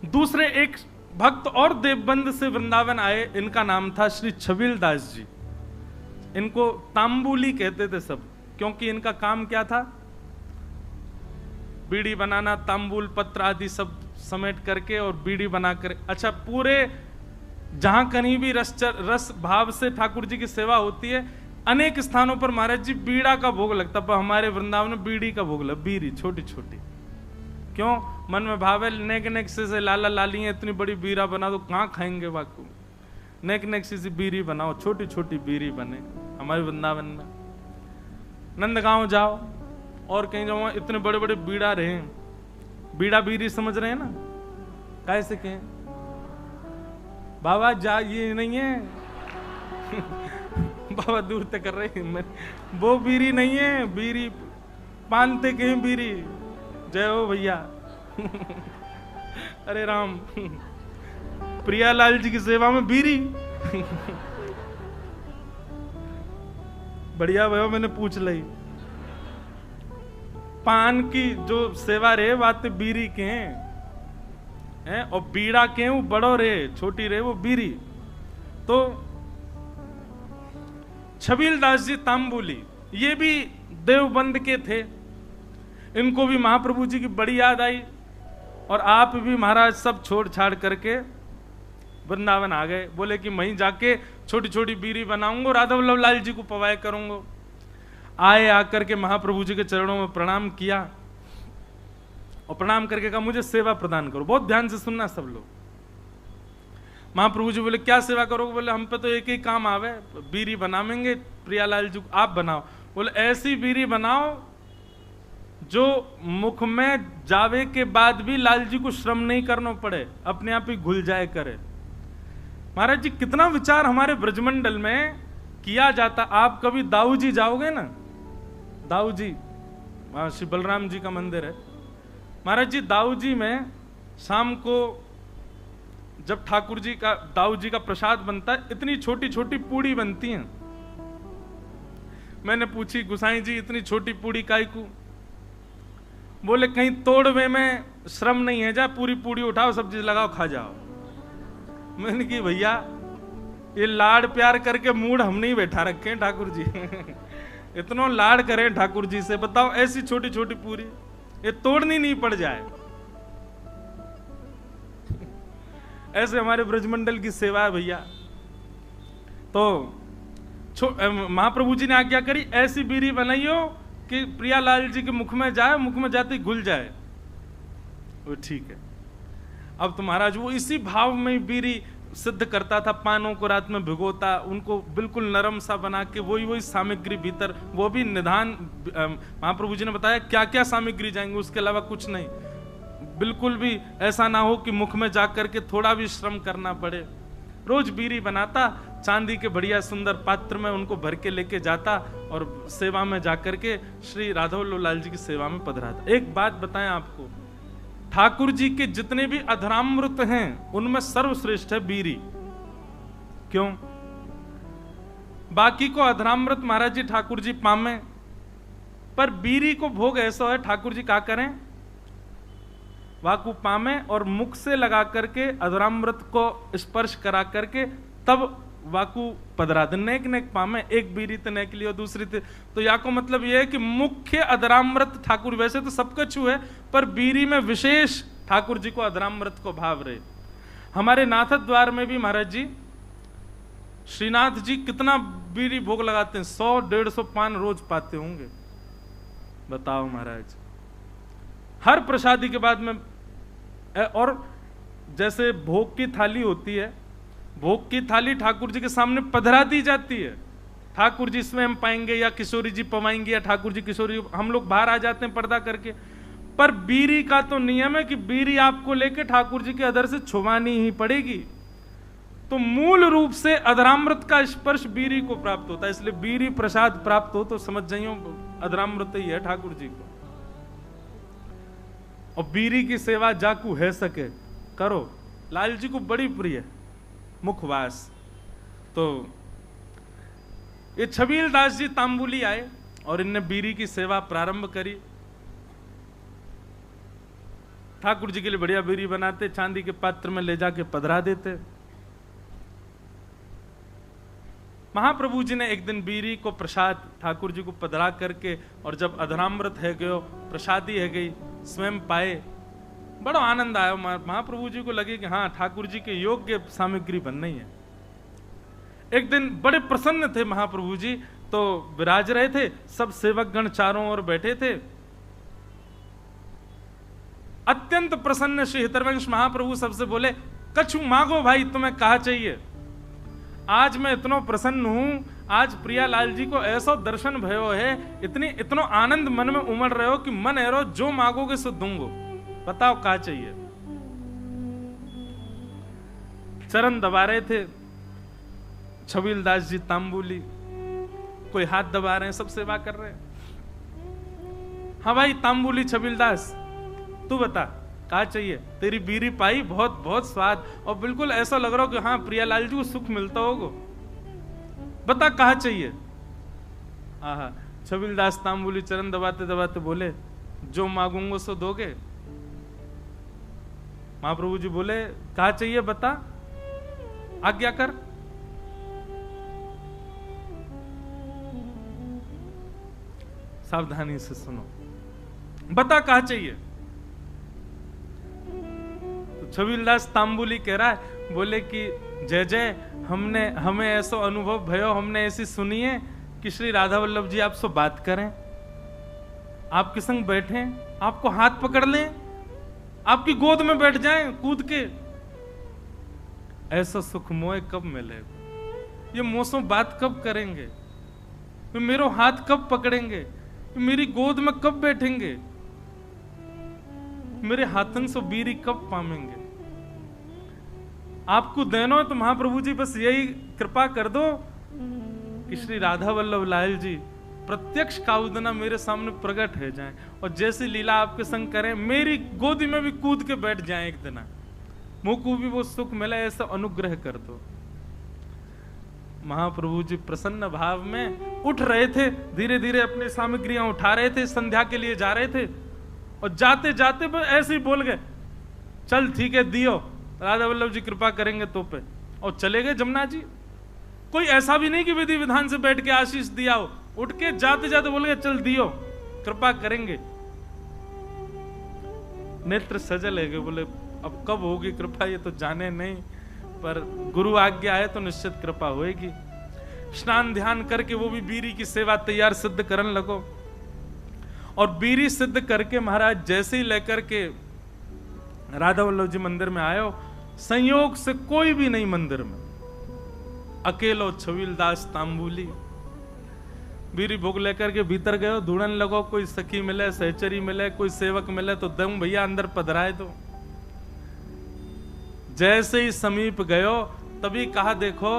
दूसरे एक भक्त और देवबंद से वृंदावन आए, इनका नाम था श्री छबील दास जी। इनको तांबुली कहते थे सब, क्योंकि इनका काम क्या था? बीड़ी बनाना, तांबुल पत्र आदि सब समेट करके और बीड़ी बनाकर, अच्छा पूरे जहां कहीं भी रस भाव से ठाकुर जी की सेवा होती है, अनेक स्थानों पर महाराज जी बीड़ा का भोग लगता, पर हमारे वृंदावन में बीड़ी का भोग लगा, बीड़ी छोटी छोटी। क्यों? मन में भाव है नेक नेक से लाला लाली है, इतनी बड़ी बीड़ा बना दो, कहां खाएंगे वाकू, नेक नेक सी बीड़ी बनाओ, छोटी छोटी बीड़ी बने। हमारे वृंदावन में नंदगांव जाओ और कहीं जाओ, इतने बड़े बड़े बीड़ा रहे, बीड़ा बीड़ी समझ रहे हैं ना, कैसे कहें बाबा जा, ये नहीं है बाबा दूर तक कर रहे हैं, वो बीड़ी नहीं है, बीड़ी पानते कहीं बीड़ी, जय हो भैया अरे राम प्रियालाल जी की सेवा में बीड़ी बढ़िया भैया, मैंने पूछ ली, पान की जो सेवा रे बात बीड़ी के हैं, और बीड़ा के वो बड़ो रे, छोटी रे वो बीड़ी। तो छबील दास जी तांबुली, ये भी देवबंद के थे, इनको भी महाप्रभु जी की बड़ी याद आई, और आप भी महाराज सब छोड़ छाड़ करके वृंदावन आ गए। बोले कि वहीं जाके छोटी छोटी बीड़ी बनाऊंगा, राधा वल्लभ लाल जी को पवाए करूंगा। आए, आकर के महाप्रभु जी के चरणों में प्रणाम किया, और प्रणाम करके कहा मुझे सेवा प्रदान करो। बहुत ध्यान से सुनना सब लोग। महाप्रभु जी बोले क्या सेवा करोगे? बोले हम पे तो एक ही काम आवे, बीड़ी बनावेंगे, प्रियालाल जी आप बनाओ। बोले ऐसी बीड़ी बनाओ जो मुख में जावे के बाद भी लाल जी को श्रम नहीं करना पड़े, अपने आप ही घुल जाए करे। महाराज जी कितना विचार हमारे ब्रजमंडल में किया जाता। आप कभी दाऊ जी जाओगे ना, दाऊ जी वहां श्री बलराम जी का मंदिर है, महाराज जी दाऊ जी में शाम को जब ठाकुर जी का, दाऊ जी का प्रसाद बनता है, इतनी छोटी छोटी पूड़ी बनती हैं। मैंने पूछी गुसाई जी इतनी छोटी पूड़ी काय को? बोले कहीं तोड़वे में श्रम नहीं है, जा पूरी पूड़ी उठाओ, सब्जी लगाओ, खा जाओ। मैंने की भैया ये लाड़ प्यार करके मूड हम नहीं बैठा रखे ठाकुर जी इतना लाड़ करें ठाकुर जी से, बताओ ऐसी छोटी छोटी पूरी ये तोड़नी नहीं पड़ जाए। ऐसे हमारे ब्रजमंडल की सेवा है भैया। तो महाप्रभु जी ने आज्ञा करी ऐसी बीड़ी बनाइयो कि प्रियालाल जी के मुख में जाए, मुख में जाते ही घुल जाए। वो ठीक है। अब तो महाराज वो इसी भाव में बीड़ी सिद्ध करता था, पानों को रात में भिगोता, उनको बिल्कुल नरम सा बना के वही सामग्री भीतर, वो भी निधान महाप्रभु जी ने बताया क्या क्या सामग्री जाएंगे, उसके अलावा कुछ नहीं। बिल्कुल भी ऐसा ना हो कि मुख में जाकर के थोड़ा भी श्रम करना पड़े। रोज बीड़ी बनाता, चांदी के बढ़िया सुंदर पात्र में उनको भर के लेके जाता और सेवा में जाकर के श्री राधा वल्लभ लाल जी की सेवा में पधराता। एक बात बताएं आपको, ठाकुर जी के जितने भी अधरामृत हैं उनमें सर्वश्रेष्ठ है बीड़ी। क्यों? बाकी को अधरामृत महाराज जी ठाकुर जी पामे, पर बीड़ी को भोग ऐसा है ठाकुर जी क्या करें, वाकु पामे और मुख से लगा करके अधरामृत को स्पर्श करा करके तब वाकु पधरा दे। नेक नेक पामे, एक बीड़ी तो नेक लियो, दूसरी तो या को मतलब यह है कि मुख्य अधरामृत ठाकुर, वैसे तो सबका छू है पर बीड़ी में विशेष ठाकुर जी को अधरामृत को भाव रहे। हमारे नाथ द्वार में भी महाराज जी, श्रीनाथ जी कितना बीड़ी भोग लगाते हैं, 100-150 पान रोज पाते होंगे। बताओ महाराज, हर प्रसादी के बाद में, और जैसे भोग की थाली होती है, भोग की थाली ठाकुर जी के सामने पधरा दी जाती है। ठाकुर जी इसमें हम पाएंगे या किशोरी जी पवाएंगे या ठाकुर जी किशोरी, हम लोग बाहर आ जाते हैं पर्दा करके। पर बीड़ी का तो नियम है कि बीड़ी आपको लेके ठाकुर जी के अधर से छुवानी ही पड़ेगी। तो मूल रूप से अधरामृत का स्पर्श बीड़ी को प्राप्त होता है, इसलिए बीड़ी प्रसाद प्राप्त हो तो समझ जाइयो अधरामृत ही है ठाकुर जी को। और बीड़ी की सेवा जाकू है सके करो, लाल जी को बड़ी प्रिय है मुखवास। तो ये छबील दास जी तांबुली आए और इनने बीड़ी की सेवा प्रारंभ करी। ठाकुर जी के लिए बढ़िया बीरी बनाते, चांदी के पात्र में ले जाके पधरा देते। महाप्रभु जी ने एक दिन बीरी को प्रसाद ठाकुर जी को पधरा करके, और जब अधरामृत है गयो, प्रसादी है गई, स्वयं पाए, बड़ा आनंद आया। महाप्रभु जी को लगे कि हाँ, ठाकुर जी के योग्य सामग्री बननी है। एक दिन बड़े प्रसन्न थे महाप्रभु जी, तो विराज रहे थे, सब सेवक गण चारों ओर बैठे थे। अत्यंत प्रसन्न श्री हितरवंश महाप्रभु सबसे बोले, कछु मांगो भाई, तुम्हें कहा चाहिए। आज मैं इतना प्रसन्न हूं, आज प्रियालाल जी को ऐसा दर्शन भयो है, इतनो आनंद मन में उमड़ रहे हो कि मन एरो जो मांगोगे सो दूंगो, बताओ क्या चाहिए। चरण दबा रहे थे छबील दास जी तांबुली, कोई हाथ दबा रहे हैं, सब सेवा कर रहे हैं। हाँ भाई तांबुली छबील दास, तू बता क्या चाहिए। तेरी बीरी पाई, बहुत बहुत स्वाद, और बिल्कुल ऐसा लग रहा हो कि हाँ प्रियालाल जी को सुख मिलता होगा, बता कहा चाहिए। आहा, छबील दास तांबुली चरण दबाते दबाते बोले, जो मांगूंगा सो दोगे। महाप्रभु जी बोले, कहा चाहिए बता, आज्ञा कर। सावधानी से सुनो, बता कहा चाहिए। छबील दास तांबुली कह रहा है, बोले कि जय जय, हमें ऐसा अनुभव भयो, हमने ऐसी सुनी है कि श्री राधा वल्लभ जी आपसे बात करें, आपके संग बैठे, आपको हाथ पकड़ लें, आपकी गोद में बैठ जाएं कूद के। ऐसा सुख मोह कब मिलेगा? ये मोसों बात कब करेंगे? मेरे हाथ कब पकड़ेंगे? मेरी गोद में कब बैठेंगे? मेरे हाथन से बीरी कब पामेंगे? आपको देनो है तो महाप्रभु जी बस यही कृपा कर दो कि श्री राधा वल्लभ लाल जी प्रत्यक्ष काउदना मेरे सामने प्रकट हो जाएं, और जैसी लीला आपके संग करें, मेरी गोदी में भी कूद के बैठ जाएं एक दिन, मुझको भी वो सुख मिला, ऐसा अनुग्रह कर दो। महाप्रभु जी प्रसन्न भाव में उठ रहे थे, धीरे धीरे अपनी सामग्रियां उठा रहे थे, संध्या के लिए जा रहे थे, और जाते जाते ऐसे ही बोल गए, चल ठीक है दियो, राधा वल्लभ जी कृपा करेंगे तो पे, और चले गए जमुना जी। कोई ऐसा भी नहीं कि विधि विधान से बैठ के आशीष दिया हो, उठ के जाते जाते बोल गए, चल दियो, कृपा करेंगे। नेत्र सजल है, बोले अब कब होगी कृपा ये तो जाने नहीं, पर गुरु आज्ञा है तो निश्चित कृपा होएगी। स्नान ध्यान करके वो भी बीरी की सेवा तैयार सिद्ध करने लगो, और बीरी सिद्ध करके महाराज जैसे ही लेकर के राधा वल्लभ जी मंदिर में आयो, संयोग से कोई भी नहीं मंदिर में, अकेलो छबील दास तांबुली बीरी भोग लेकर के भीतर गयो, ढूंढने लगो, कोई सखी मिले, सहचरी मिले, कोई सेवक मिले तो दम भैया अंदर पधराए दो। जैसे ही समीप गयो तभी कहा, देखो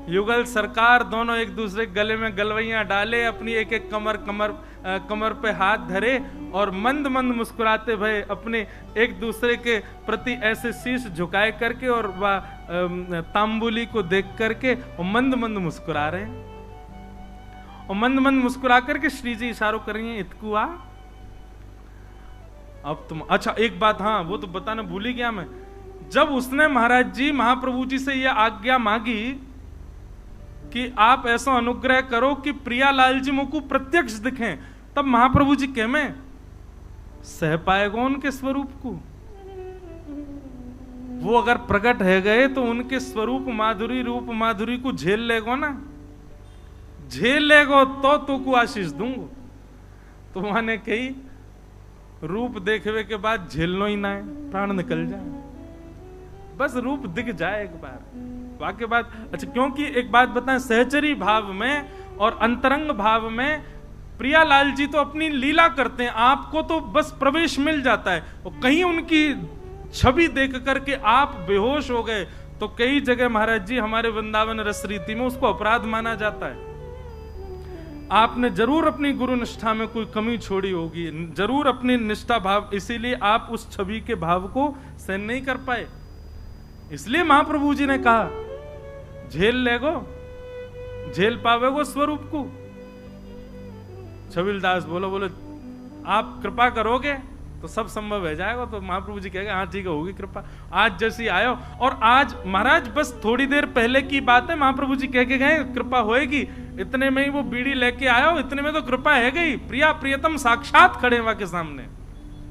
युगल सरकार दोनों एक दूसरे गले में गलवैया डाले, अपनी एक एक कमर पे हाथ धरे, और मंद मंद मुस्कुराते भय अपने एक दूसरे के प्रति ऐसे शीश झुकाए करके, और वह तांबुली को देख करके और मंद मंद मुस्कुरा रहे हैं, और मंद मंद मुस्कुरा करके श्री जी इशारों कर रही हैं, इतकू आ। अब तुम, अच्छा एक बात, हाँ वो तो बताना भूल ही गया मैं, जब उसने महाराज जी महाप्रभु जी से यह आज्ञा मांगी कि आप ऐसा अनुग्रह करो कि प्रियालाल जी मुझको प्रत्यक्ष दिखें, तब महाप्रभु जी कह में सह पाएगा उनके स्वरूप को। वो अगर प्रकट है गए तो उनके स्वरूप माधुरी, रूप माधुरी को झेल लेगो ना, झेल लेगो तो को आशीष दूंगो। तो माने कही रूप देखने के बाद झेलनो ही ना है, प्राण निकल जाए, बस रूप दिख जाए एक बार, वाक्य बात। अच्छा, क्योंकि एक बात बताएं, सहचरी भाव में और अंतरंग भाव में प्रियालाल जी तो अपनी लीला करते हैं, आपको तो बस प्रवेश मिल जाता है, और कहीं उनकी छवि देख करके आप बेहोश हो गए तो कई जगह महाराज जी हमारे वृंदावन रस रीति में उसको अपराध माना जाता है। आपने जरूर अपनी गुरु निष्ठा में कोई कमी छोड़ी होगी, जरूर अपनी निष्ठा भाव, इसीलिए आप उस छवि के भाव को सहन नहीं कर पाए। इसलिए महाप्रभु जी ने कहा, झेल लेगो, झेल पावेगो स्वरूप को। छबील दास बोलो आप कृपा करोगे, तो सब संभव हो जाएगा। तो महाप्रभु जी कहेगा हाँ ठीक है, होगी कृपा। आज जैसी आयो, और आज महाराज बस थोड़ी देर पहले की बात है, महाप्रभु जी कह के गए कृपा होएगी, इतने में ही वो बीड़ी लेके आयो, इतने में तो कृपा है गई। प्रिया प्रियतम साक्षात खड़े वहां के सामने,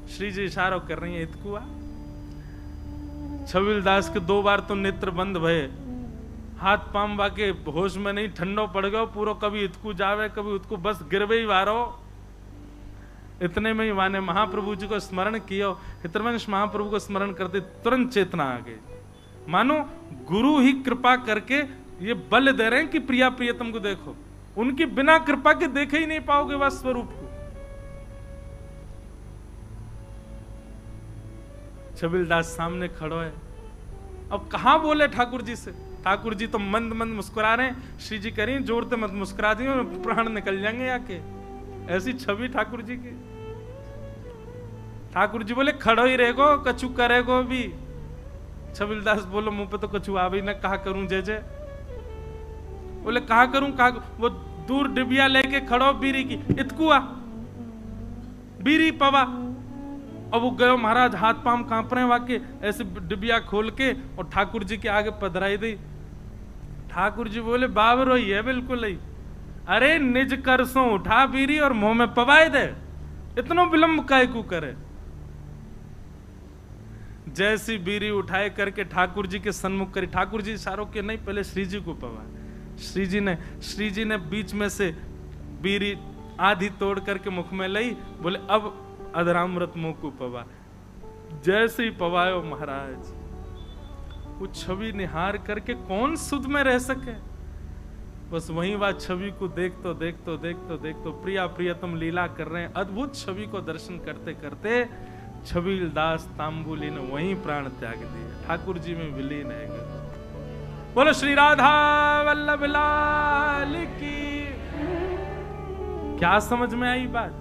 श्री जी इशारा कर रही है इतकुआ। छबील दास के 2 बार तो नेत्र बंद भये, हाथ पाम वाके होश में नहीं, ठंडो पड़ गयो पूरा, कभी इतकू जावे कभी उतकू, बस गिरवे ही वारो। इतने में ही वाने महाप्रभु जी को स्मरण किया, हितवंश महाप्रभु को स्मरण करते तुरंत चेतना आ गई। मानो गुरु ही कृपा करके ये बल दे रहे हैं कि प्रिया प्रियतम को देखो, उनकी बिना कृपा के देखे ही नहीं पाओगे वह स्वरूप को। छबील दास सामने खड़ो है, अब कहां बोले ठाकुर जी से। ठाकुर जी तो मंद मंद मुस्कुरा रहे हैं, श्री जी कह रही हैं जोर से मत मुस्कुरा दी, प्राण निकल जाएंगे आके। ऐसी छवि ठाकुर जी की। ठाकुर जी बोले खड़ो ही रहेगो, कछु करेगो भी। छबील दास बोलो मुंह पे तो कछु आ भी ना, कहा करूं जय जय। बोले कहा करूं कहा, वो दूर डिबिया लेके खड़ो बीरी की, इतकुआ बीरी पवा। अब वो गयो महाराज, हाथ पाम कांप रहे वाके, ऐसे डिबिया खोल के और ठाकुर जी के आगे पधराई दी। ठाकुर जी बोले बाबरो ही है बिल्कुल ही, अरे निज करसों उठा बीरी और मुंह में पवाए दे, इतना विलंब काय को करे। जैसी बीरी उठाए करके ठाकुर जी के सन्मुख करी, ठाकुर जी इशारों के नहीं, पहले श्री जी को पवा। श्री जी ने बीच में से बीरी आधी तोड़ करके मुख में ली, बोले अब अधरामृत मुंह को पवा। जैसे ही पवायो महाराज, वो छवि निहार करके कौन सुध में रह सके। बस वहीं वह छवि को देखतो देखतो देखतो देखतो प्रिया प्रियतम लीला कर रहे हैं। अद्भुत छवि को दर्शन करते करते छबील दास तांबुली ने वहीं प्राण त्याग दिए, ठाकुर जी में विलीन है गए। बोलो श्री राधा वल्लभ लाल की। क्या समझ में आई बात?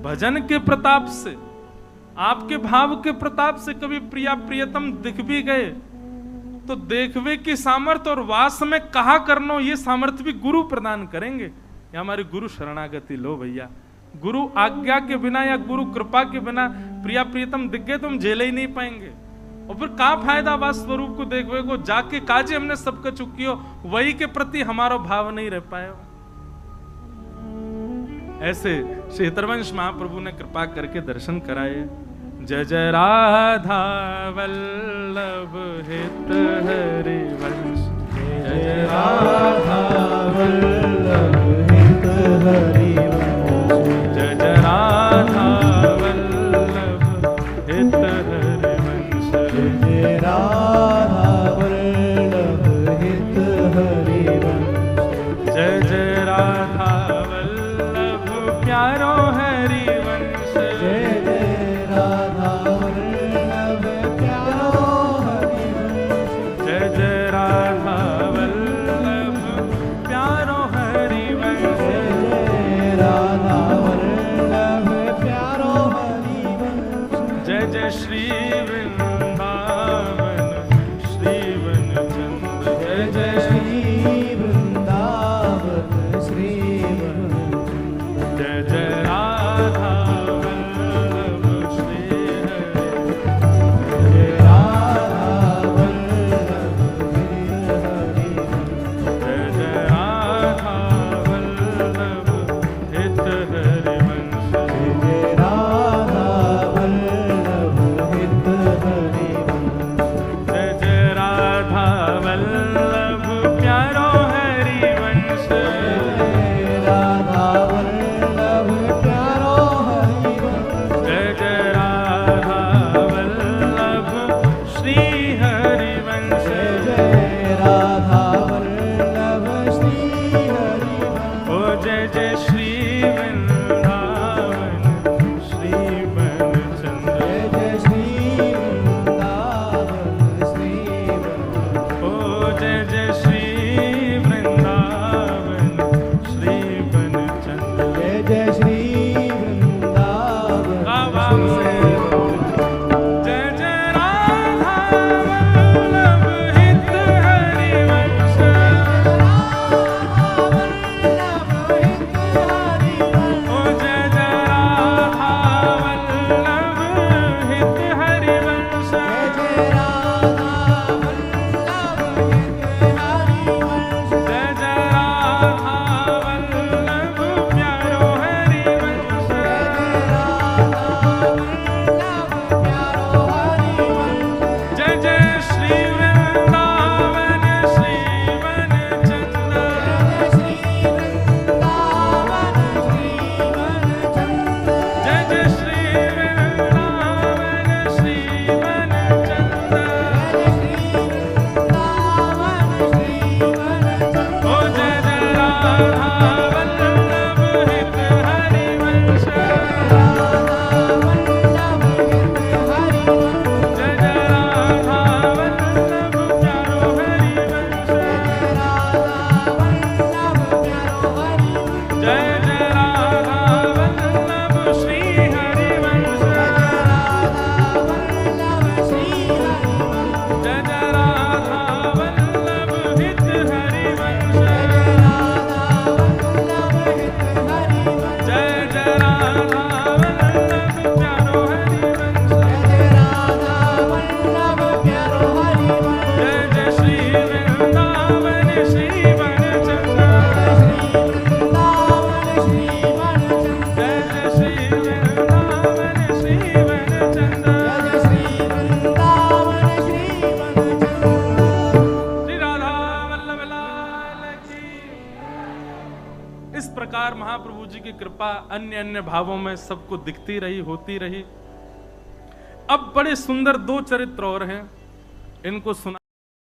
भजन के प्रताप से, आपके भाव के प्रताप से कभी प्रिया प्रियतम दिख भी गए तो देखवे की सामर्थ्य और वास में कहा करनो, ये सामर्थ्य भी गुरु प्रदान करेंगे। या हमारी गुरु शरणागति लो भैया, गुरु आज्ञा के बिना या गुरु कृपा के बिना प्रिया प्रियतम दिख गए तो हम झेले ही नहीं पाएंगे। और फिर का फायदा वास स्वरूप को देखवे को, जाके काजे हमने सबका चुकियो, वही के प्रति हमारा भाव नहीं रह पाया। ऐसे श्री हितवंश महाप्रभु ने कृपा करके दर्शन कराए। जय जय राधा वल्लभ हित हरि वंश, जय जय राधा वल्लभ हित हरि वंश, जय जय राधा वल्लभ हित हरि वंश, जय जय राधा वल्लभ हित हरि वंश, जय जय राधा प्यारो हरि वंश, जय जय राधा वल्लभ प्यारो हरि वंश, जय जय राधा वल्लभ प्यारो हरि वंश, जय जय राधा वल्लभ प्यारो हरि वंश, जय जय श्री वृंदावन श्री वनचंद्र, जय जय श्री वृंदावन श्री जय जय राधा वल्लभ श्री हरि, जय राधा वल्लभ हरि, जय जय राधा वल्लभ हित हरि वंश, जय जय राधा वल्लभ हित हरि इस प्रकार महाप्रभु जी की कृपा अन्य अन्य भावों में सबको दिखती रही, होती रही। अब बड़े सुंदर 2 चरित्र और हैं, इनको सुना।